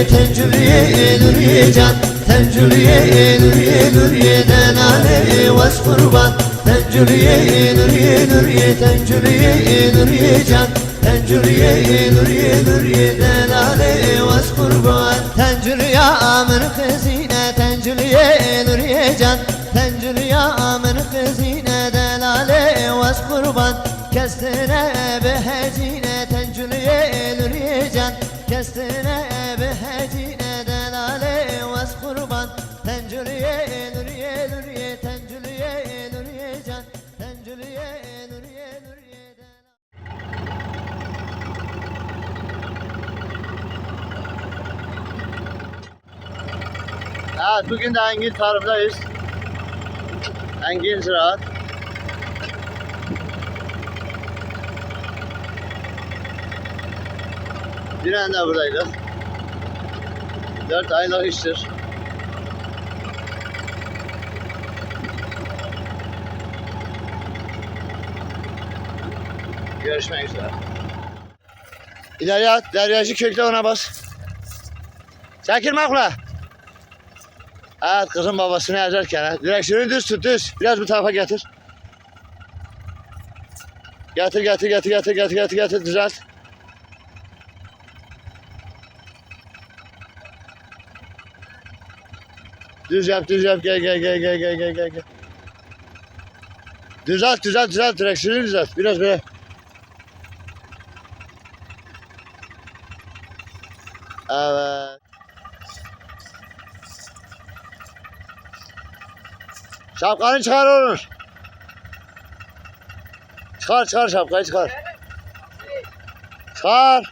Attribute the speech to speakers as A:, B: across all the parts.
A: tencülüye nuriye can, tencülüye nuriye nuriye denale vas kurban, tencülüye nuriye nuriye, tencülüye nuriye can, tencülüye nuriye nuriye denale vas kurban, tencülüye amın kızine, tencülüye nuriye can, tencülüye amın kızine delale vas kurban, kestine behecine, tencülüye nuriye can, kestine behecine delale vas kurban, tencülüye nuriye nuriye, tencülüye nuriye can, tencülüye nuriye nuriye delale.
B: Evet, bugün de Engin tarımdayız. Engin Ziraat. Dünen de buradaydık. 4 aylık iştir. Görüşmek üzere. İleri at, deryajı kökle ona bas. Çekilme kula. Evet, kızın babasını ezerken. Direksiyonu düz tut, düz. Biraz bu tarafa getir. Getir, düzelt. Düz yap, gel. Düzelt, direksiyonu düzelt. Biraz böyle. Evet. Şapkanı çıkar oğlum. Çıkar şapkayı çıkar. Çıkar.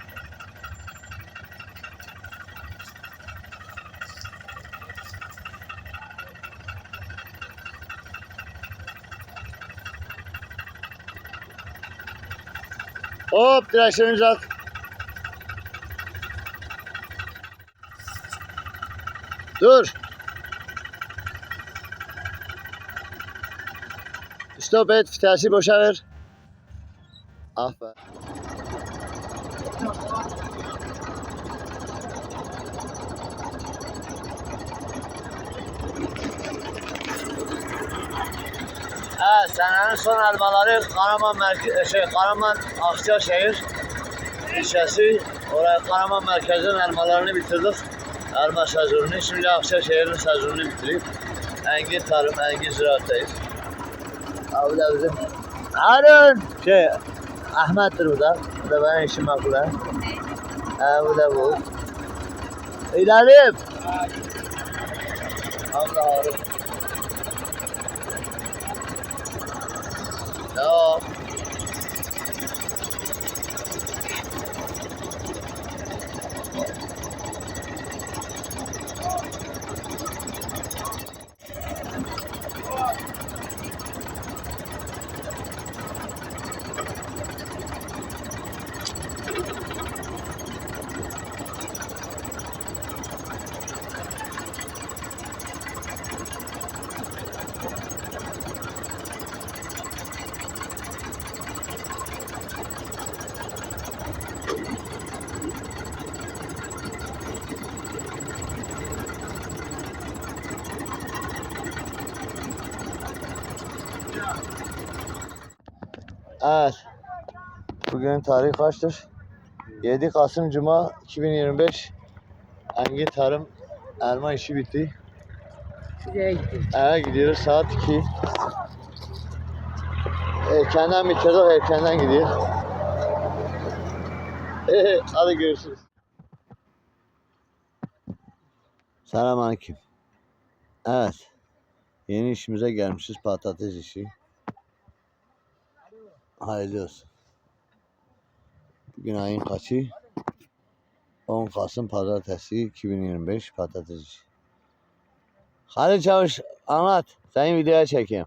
B: Hop, direksiyonu düzelt. Dur. Stop et, vitesi boşa ver. Aferin. Evet, senenin son elmaları Karaman Akçaşehir ilçesi. Oraya Karaman merkezinin elmalarını bitirdik. Elma sezonunu. Şimdi Akçaşehir'in sezonunu bitirip Engin Tarım, Engin Ziraat'tayız. Abi de bizim Harun Ahmet'tir bu da. Bu da benim işim makbule. Bu da bu. İlerleyip. Allah Harun. Tamam. Evet. Bugün tarih kaçtır? 7 Kasım Cuma 2025. Engin Tarım elma işi bitti. Evet, gidiyoruz saat 2. Erkenden bitirdik, erkenden gidiyor. Hadi görüşürüz. Selamünaleyküm. Evet. Yeni işimize gelmişiz, patates işi. Hayırlı olsun. Bugün ayın kaçı? 10 Kasım Pazartesi 2025 patates işi. Halil Çavuş anlat. Seni videoya çekeyim.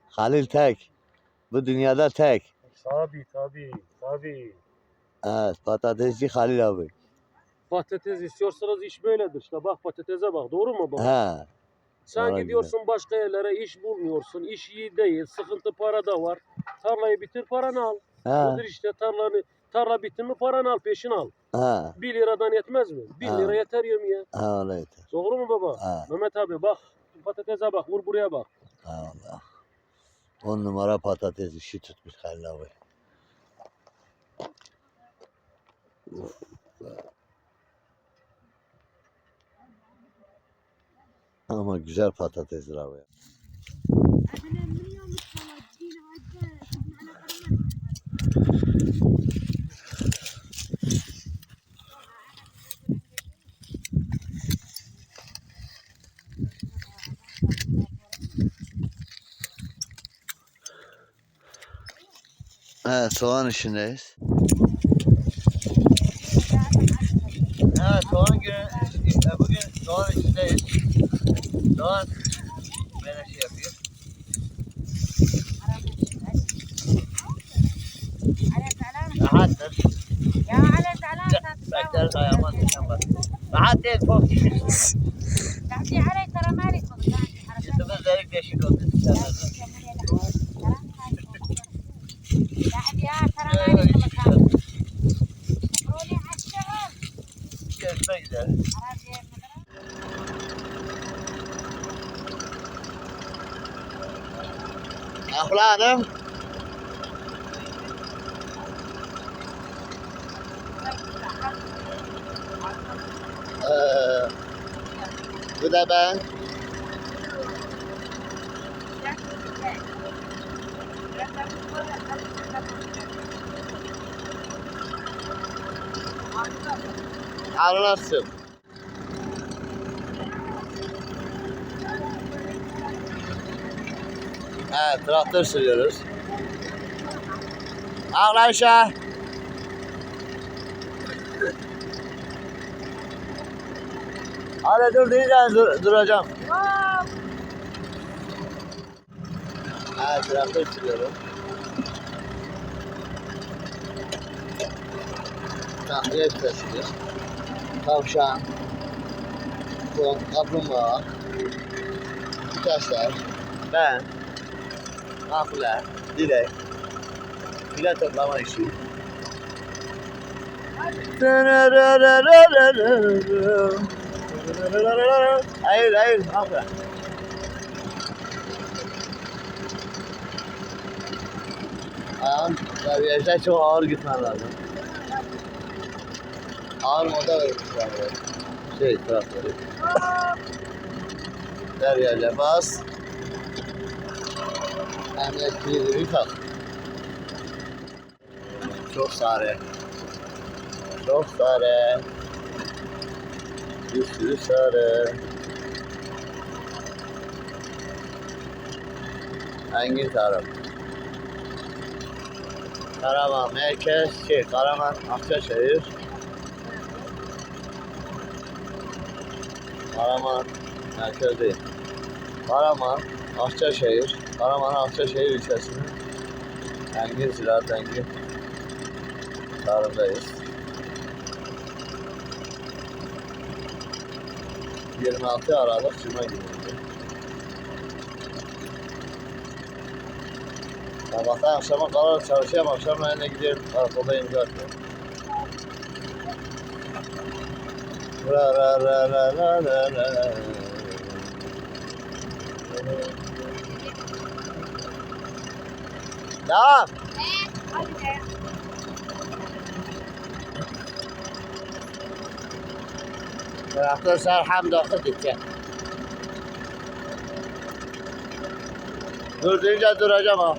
B: Halil tek. Bu dünyada tek.
C: Tabii.
A: Evet, patatesçi Halil abi.
C: Patates istiyorsanız iş böyledir. İşte bak patatese bak. Doğru mu baba?
A: He.
C: Sen
A: doğru
C: gidiyorsun başka yerlere iş bulmuyorsun. İş iyi değil. Sıkıntı para da var. Tarlayı bitir paranı al.
A: He.
C: Budur işte tarlanı Tarla bitti mi paranı al, peşin al.
A: Ha.
C: 1 liradan yetmez mi? 1
A: Ha.
C: lira yeter yemeğe.
A: Ha öyle yeter.
C: Doğru mu baba?
A: Ha.
C: Mehmet abi bak. Patatese bak, vur buraya bak.
A: Ha Allah. 10 numara patates işi tutmuş Halil abi. Ama güzel patatesdir abi. Evet, soğan işindeyiz. Evet, soğan günü, bugün soğan işindeyiz. Soğan böyle şey yapıyor. Rahattır. Bekleriz ayağıma düşen var. Rahat değil, çok düşürsün. Yüzümüz delik deşik oldu. Görüşmek üzere. Ahla Hanım. Bu da ben. Anlarsın. Evet, traktör sürüyoruz. Arkadaşlar. Hadi dur diyeceğim, duracağım. Evet, traktör sürüyorum. Tahliye sürüyor. Tavşan. Kaplumbağa. Vitesler. Ben. Mahfuler. Dilek. File toplama işi. Hayır hayır mahfuler. Ayağım devriyajda çok ağır gitmen lazım. Ağır moda vermişler böyle. Traktörü. Devriyaja bas. Emniyet kilidini tak. Çok sarı. Çok sarı. Bir sürü sarı. Engin tarım. Karaman merkez, Karaman Akçaşehir. Karaman merkez değil. Karaman Akçaşehir. Karaman Akçaşehir ilçesinin Engin Ziraat Engin tarımdayız. 26 Aralık Cuma günüydü. Sabahtan akşama kadar çalışıyorum, akşamla yine gidiyorum, karakolda imza atıyorum. Ra ra ra ra ra ra ra. Devam. Traktör Serham dokuz gidecek. Dur deyince duracağım ha.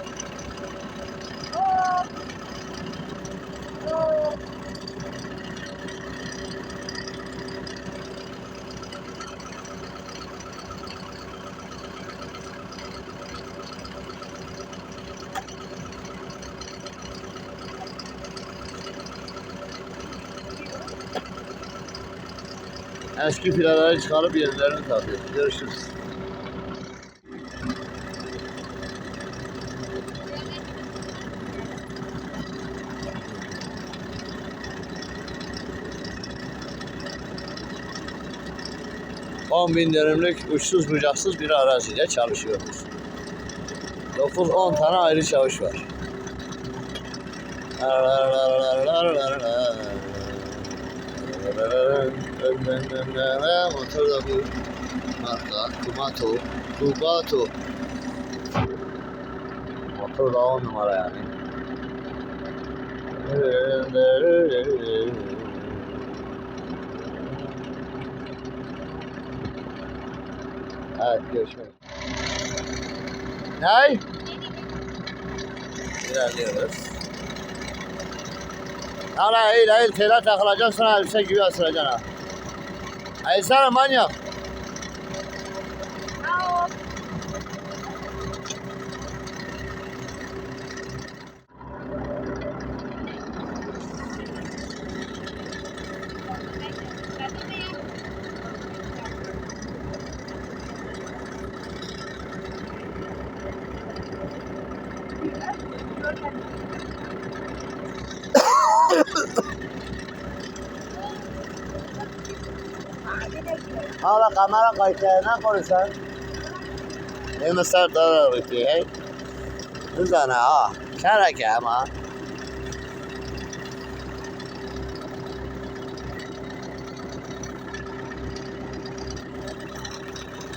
A: Eski filaları çıkarıp yenilerini takıyoruz. Görüşürüz. ...10.000 dönümlük uçsuz bucaksız bir araziyle çalışıyoruz. 9-10 tane ayrı çavuş var.
B: Motor da bu. Marka Kumato. Kubato. Motor da 10 numara yani. Evet görüşmek üzere. Ne? İlerliyoruz. Hala eğil tela takılacaksın sonra elbise gibi asılacaksın ha. Eğilsene manyak. Hala kamera kayıtlarına konuşsan. Ne mesaj daha bitti hey. Hızana ha. Kereke ama.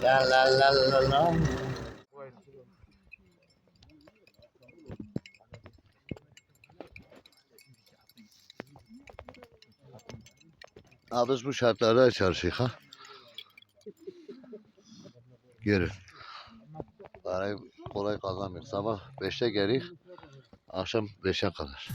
B: La la la la la. Abi biz bu şartlarda çalışıyoruz ha. Görün. Parayı kolay kazanmıyoruz. Sabah 5'te gelirik, akşam 5'e kadar.